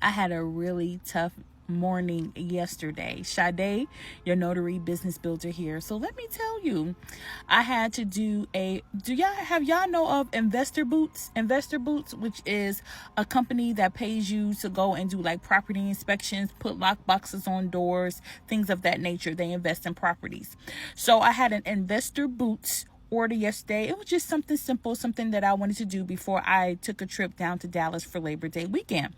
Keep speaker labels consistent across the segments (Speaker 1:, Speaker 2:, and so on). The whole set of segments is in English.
Speaker 1: I had a really tough morning yesterday. Sade, your notary business builder here. So let me tell you, I had to do y'all know of Investor Boots? Investor Boots, which is a company that pays you to go and do like property inspections, put lock boxes on doors, things of that nature. They invest in properties. So I had an Investor Boots order yesterday. It was just something simple, something that I wanted to do before I took a trip down to Dallas for Labor Day weekend.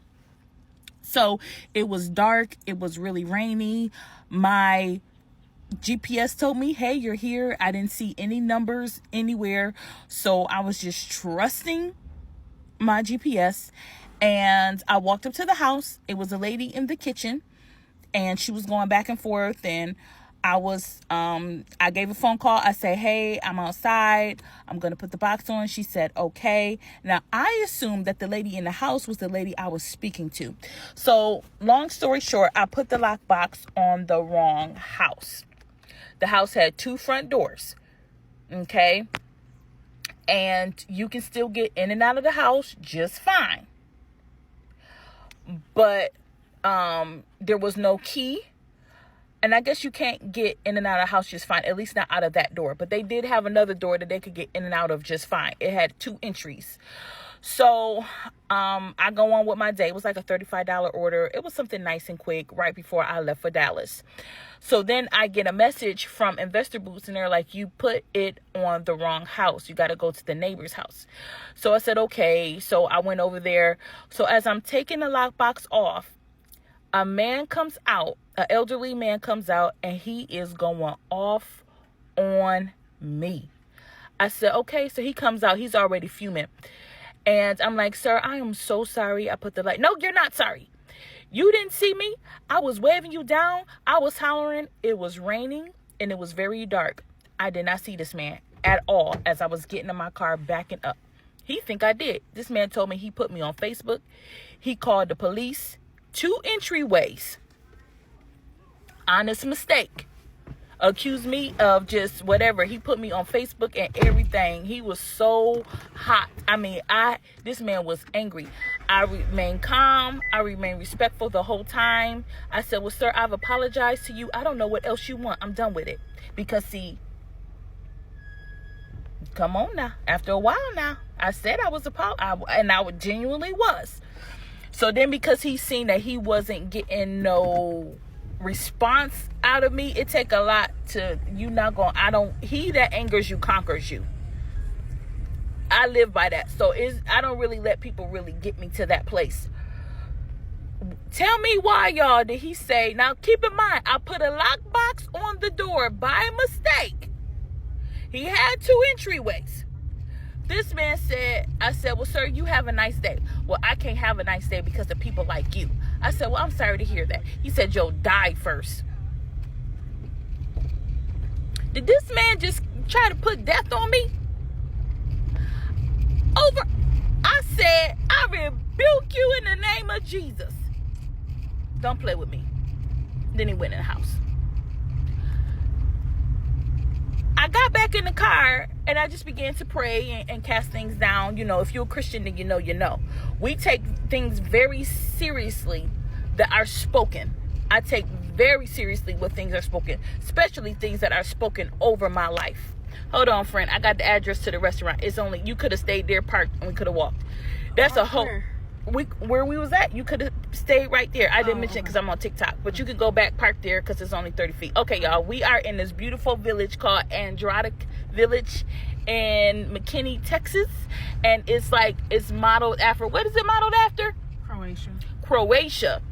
Speaker 1: So it was dark. It was really rainy. My GPS told me, hey, you're here. I didn't see any numbers anywhere. So I was just trusting my GPS. And I walked up to the house. It was a lady in the kitchen. And she was going back and forth. And I gave a phone call. I said, hey, I'm outside. I'm going to put the box on. She said, okay. Now, I assumed that the lady in the house was the lady I was speaking to. So long story short, I put the lock box on the wrong house. The house had 2 front doors. Okay. And you can still get in and out of the house just fine. But there was no key. And I guess you can't get in and out of the house just fine, at least not out of that door. But they did have another door that they could get in and out of just fine. It had 2 entries. So I go on with my day. It was like a $35 order. It was something nice and quick right before I left for Dallas. So then I get a message from Investor Boots, and they're like, you put it on the wrong house. You got to go to the neighbor's house. So I said, okay. So I went over there. So as I'm taking the lockbox off, a man comes out, an elderly man comes out, and he is going off on me. I said, okay. So he comes out. He's already fuming. And I'm like, sir, I am so sorry. I put the light. No, you're not sorry. You didn't see me. I was waving you down. I was hollering. It was raining and it was very dark. I did not see this man at all as I was getting in my car backing up. He think I did. This man told me he put me on Facebook. He called the police. 2 entryways. Honest mistake. Accused me of just whatever. He put me on Facebook and everything. He was so hot. I mean, this man was angry. I remained calm. I remained respectful the whole time. I said, well, sir, I've apologized to you. I don't know what else you want. I'm done with it. Because see, come on now. After a while now, I said I was and I genuinely was. So then because he seen that he wasn't getting no response out of me, it take a lot to, he that angers you conquers you. I live by that. So I don't really let people really get me to that place. Tell me why, y'all, did he say, now keep in mind, I put a lockbox on the door by mistake. He had 2 entryways. This man said, I said, well, sir, you have a nice day. Well, I can't have a nice day because of people like you. I said, well, I'm sorry to hear that. He said, yo, die first. Did this man just try to put death on me? I said, I rebuke you in the name of Jesus. Don't play with me. Then he went in the house. I got back in the car and I just began to pray and cast things down. You know, if you're a Christian, then you know. We take things very seriously that are spoken. I take very seriously what things are spoken, especially things that are spoken over my life. Hold on, friend. I got the address to the restaurant. You could have stayed there, parked, and we could have walked. That's a whole... Where we was at, you could have stayed right there. I didn't mention it because I'm on TikTok, but you could go back, park there because it's only 30 feet. Okay, y'all, we are in this beautiful village called 𝓛𝓘𝓝𝓚 Village in McKinney, Texas, and it's modeled after, what is it modeled after? Croatia.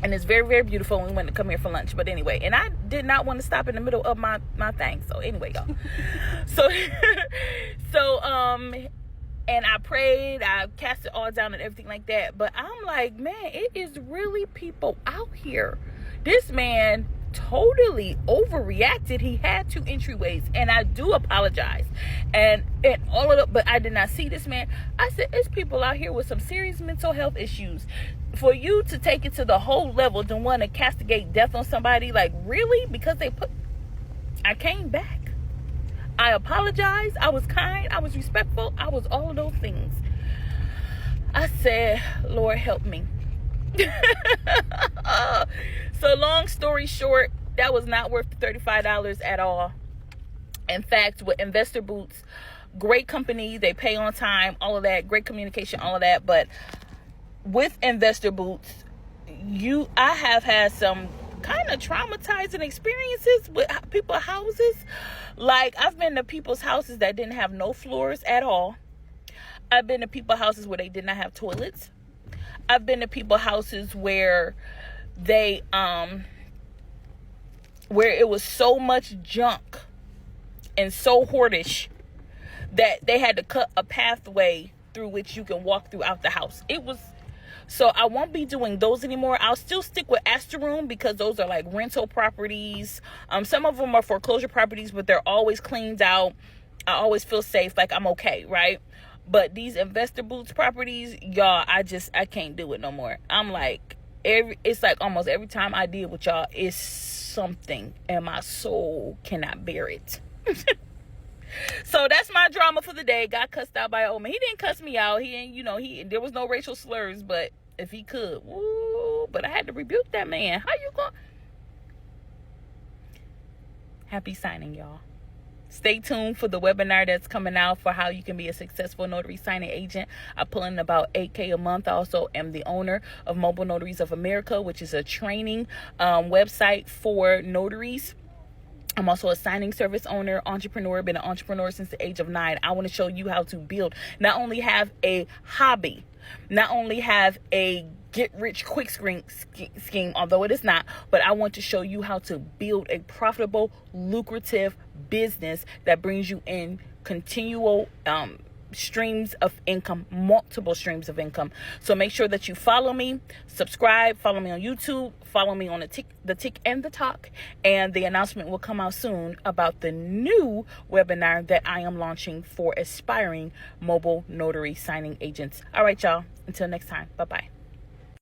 Speaker 1: And it's very, very beautiful. We went to come here for lunch, but anyway, and I did not want to stop in the middle of my thing. So anyway, y'all. And I prayed, I cast it all down and everything like that. But I'm like, man, it is really people out here. This man totally overreacted. He had 2 entryways, and I do apologize. And all of it, but I did not see this man. I said, it's people out here with some serious mental health issues. For you to take it to the whole level to want to castigate death on somebody, like really? Because I came back. I apologized. I was kind. I was respectful. I was all of those things. I said, Lord, help me. So long story short, that was not worth the $35 at all. In fact, with Investor Boots, great company, they pay on time, all of that, great communication, all of that. But with Investor Boots, I have had some kind of traumatizing experiences with people's houses. Like, I've been to people's houses that didn't have no floors at all. I've been to people's houses where they did not have toilets. I've been to people's houses where they where it was so much junk and so hoardish that they had to cut a pathway through which you can walk throughout the house. So I won't be doing those anymore. I'll still stick with 𝓛𝓘𝓝𝓚 because those are like rental properties. Some of them are foreclosure properties, but they're always cleaned out. I always feel safe, like I'm okay, right? But these Investor Boots properties, y'all, I can't do it no more. I'm like, it's like almost every time I deal with y'all, it's something, and my soul cannot bear it. So that's my drama for the day. Got cussed out by an old man. He didn't cuss me out. He didn't, there was no racial slurs, but if he could, woo, but I had to rebuke that man. How you going? Happy signing, y'all. Stay tuned for the webinar that's coming out for how you can be a successful notary signing agent. I pull in about $8K a month. I also am the owner of Mobile Notaries of America, which is a training website for notaries. I'm also a signing service owner, entrepreneur, been an entrepreneur since the age of 9. I want to show you how to build, not only have a hobby, not only have a get-rich-quick scheme, although it is not, but I want to show you how to build a profitable, lucrative business that brings you in continual streams of income, multiple streams of income. So make sure that you follow me, subscribe, follow me on YouTube, follow me on the Tick and the Talk, and the announcement will come out soon about the new webinar that I am launching for aspiring mobile notary signing agents. All right, y'all, until next time, bye-bye.